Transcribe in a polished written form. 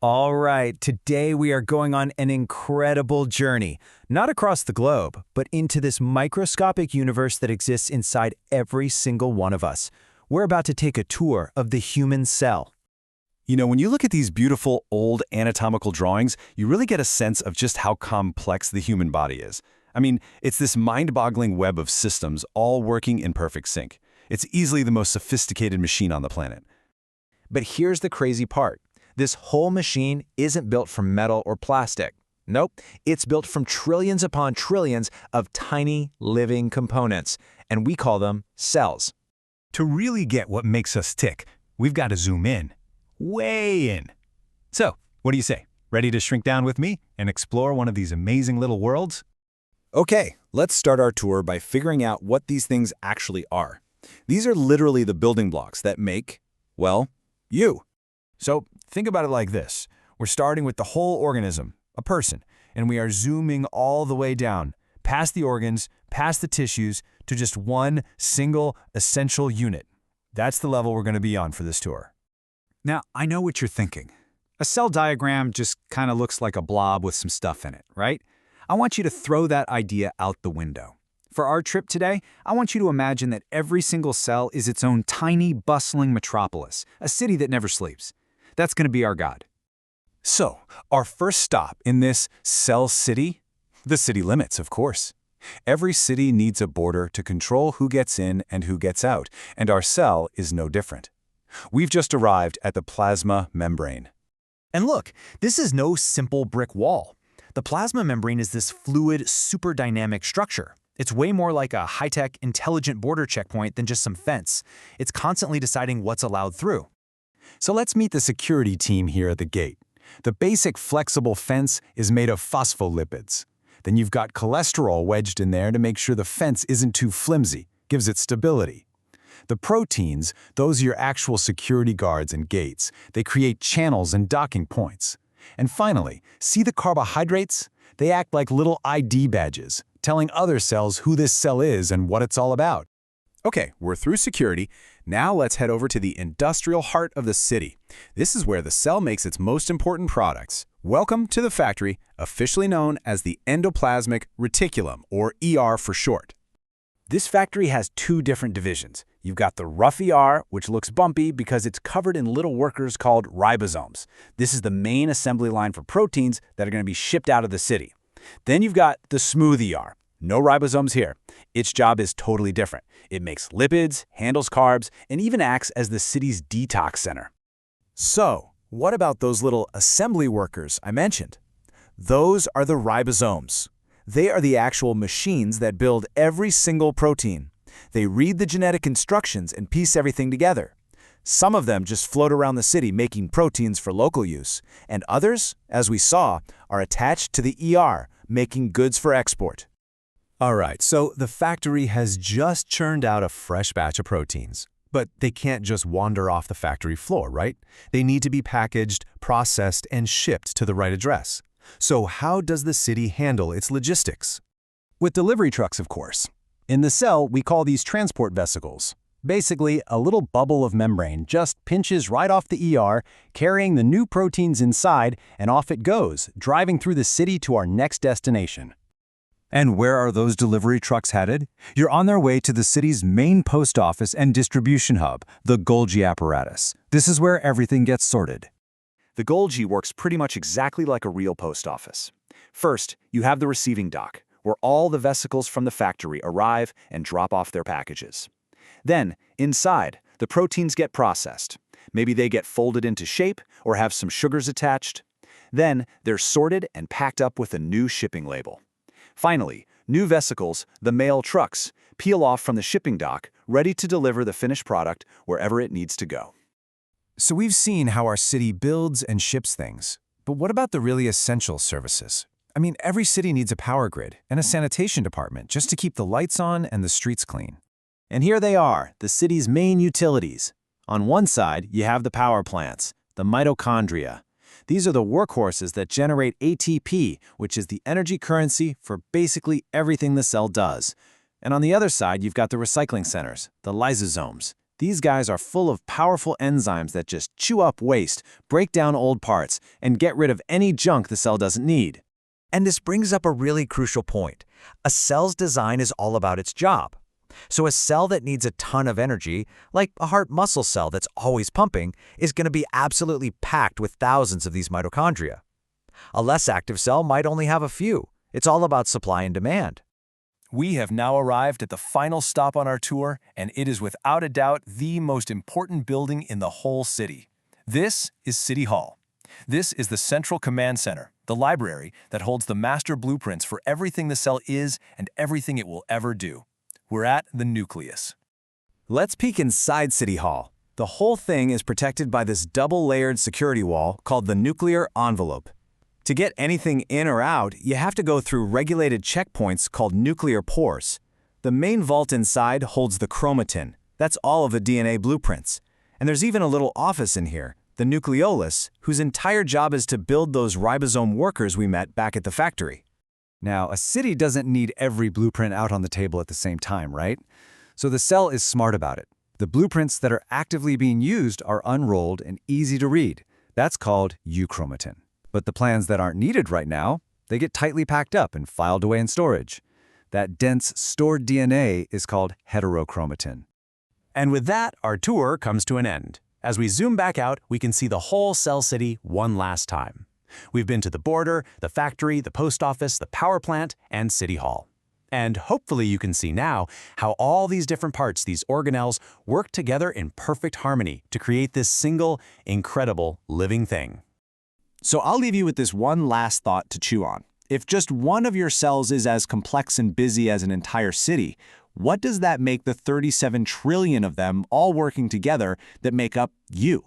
All right, today we are going on an incredible journey, not across the globe, but into this microscopic universe that exists inside every single one of us. We're about to take a tour of the human cell. When you look at these beautiful old anatomical drawings, you really get a sense of just how complex the human body is. It's this mind-boggling web of systems all working in perfect sync. It's easily the most sophisticated machine on the planet. But here's the crazy part. This whole machine isn't built from metal or plastic. Nope, it's built from trillions upon trillions of tiny living components, and we call them cells. To really get what makes us tick, we've got to zoom in. Way in. So, what do you say? Ready to shrink down with me and explore one of these amazing little worlds? Okay, let's start our tour by figuring out what these things actually are. These are literally the building blocks that make, well, you. So think about it like this. We're starting with the whole organism, a person, and we are zooming all the way down, past the organs, past the tissues, to just one single essential unit. That's the level we're going to be on for this tour. Now, I know what you're thinking. A cell diagram just kind of looks like a blob with some stuff in it, right? I want you to throw that idea out the window. For our trip today, I want you to imagine that every single cell is its own tiny, bustling metropolis, a city that never sleeps. That's going to be our guide. So, our first stop in this cell city? The city limits, of course. Every city needs a border to control who gets in and who gets out, and our cell is no different. We've just arrived at the plasma membrane. And look, this is no simple brick wall. The plasma membrane is this fluid, super dynamic structure. It's way more like a high-tech, intelligent border checkpoint than just some fence. It's constantly deciding what's allowed through. So let's meet the security team here at the gate. The basic flexible fence is made of phospholipids. Then you've got cholesterol wedged in there to make sure the fence isn't too flimsy, gives it stability. The proteins, those are your actual security guards and gates. They create channels and docking points. And finally, see the carbohydrates? They act like little ID badges, telling other cells who this cell is and what it's all about. Okay, we're through security. Now let's head over to the industrial heart of the city. This is where the cell makes its most important products. Welcome to the factory, officially known as the endoplasmic reticulum, or ER for short. This factory has two different divisions. You've got the rough ER, which looks bumpy because it's covered in little workers called ribosomes. This is the main assembly line for proteins that are going to be shipped out of the city. Then you've got the smooth ER. No ribosomes here. Its job is totally different. It makes lipids, handles carbs, and even acts as the city's detox center. So, what about those little assembly workers I mentioned? Those are the ribosomes. They are the actual machines that build every single protein. They read the genetic instructions and piece everything together. Some of them just float around the city making proteins for local use, and others, as we saw, are attached to the ER, making goods for export. All right, so the factory has just churned out a fresh batch of proteins. But they can't just wander off the factory floor, right? They need to be packaged, processed, and shipped to the right address. So how does the city handle its logistics? With delivery trucks, of course. In the cell, we call these transport vesicles. Basically, a little bubble of membrane just pinches right off the ER, carrying the new proteins inside, and off it goes, driving through the city to our next destination. And where are those delivery trucks headed? You're on their way to the city's main post office and distribution hub, the Golgi apparatus. This is where everything gets sorted. The Golgi works pretty much exactly like a real post office. First, you have the receiving dock, where all the vesicles from the factory arrive and drop off their packages. Then, inside, the proteins get processed. Maybe they get folded into shape or have some sugars attached. Then, they're sorted and packed up with a new shipping label. Finally, new vesicles, the mail trucks, peel off from the shipping dock, ready to deliver the finished product wherever it needs to go. So we've seen how our city builds and ships things. But what about the really essential services? Every city needs a power grid and a sanitation department just to keep the lights on and the streets clean. And here they are, the city's main utilities. On one side, you have the power plants, the mitochondria. These are the workhorses that generate ATP, which is the energy currency for basically everything the cell does. And on the other side, you've got the recycling centers, the lysosomes. These guys are full of powerful enzymes that just chew up waste, break down old parts, and get rid of any junk the cell doesn't need. And this brings up a really crucial point. A cell's design is all about its job. So a cell that needs a ton of energy, like a heart muscle cell that's always pumping, is going to be absolutely packed with thousands of these mitochondria. A less active cell might only have a few. It's all about supply and demand. We have now arrived at the final stop on our tour, and it is without a doubt the most important building in the whole city. This is City Hall. This is the central command center, the library that holds the master blueprints for everything the cell is and everything it will ever do. We're at the nucleus. Let's peek inside City Hall. The whole thing is protected by this double-layered security wall called the nuclear envelope. To get anything in or out, you have to go through regulated checkpoints called nuclear pores. The main vault inside holds the chromatin. That's all of the DNA blueprints. And there's even a little office in here, the nucleolus, whose entire job is to build those ribosome workers we met back at the factory. Now, a city doesn't need every blueprint out on the table at the same time, right? So the cell is smart about it. The blueprints that are actively being used are unrolled and easy to read. That's called euchromatin. But the plans that aren't needed right now, they get tightly packed up and filed away in storage. That dense, stored DNA is called heterochromatin. And with that, our tour comes to an end. As we zoom back out, we can see the whole Cell City one last time. We've been to the border, the factory, the post office, the power plant, and City Hall. And hopefully you can see now how all these different parts, these organelles, work together in perfect harmony to create this single, incredible, living thing. So I'll leave you with this one last thought to chew on. If just one of your cells is as complex and busy as an entire city, what does that make the 37 trillion of them all working together that make up you?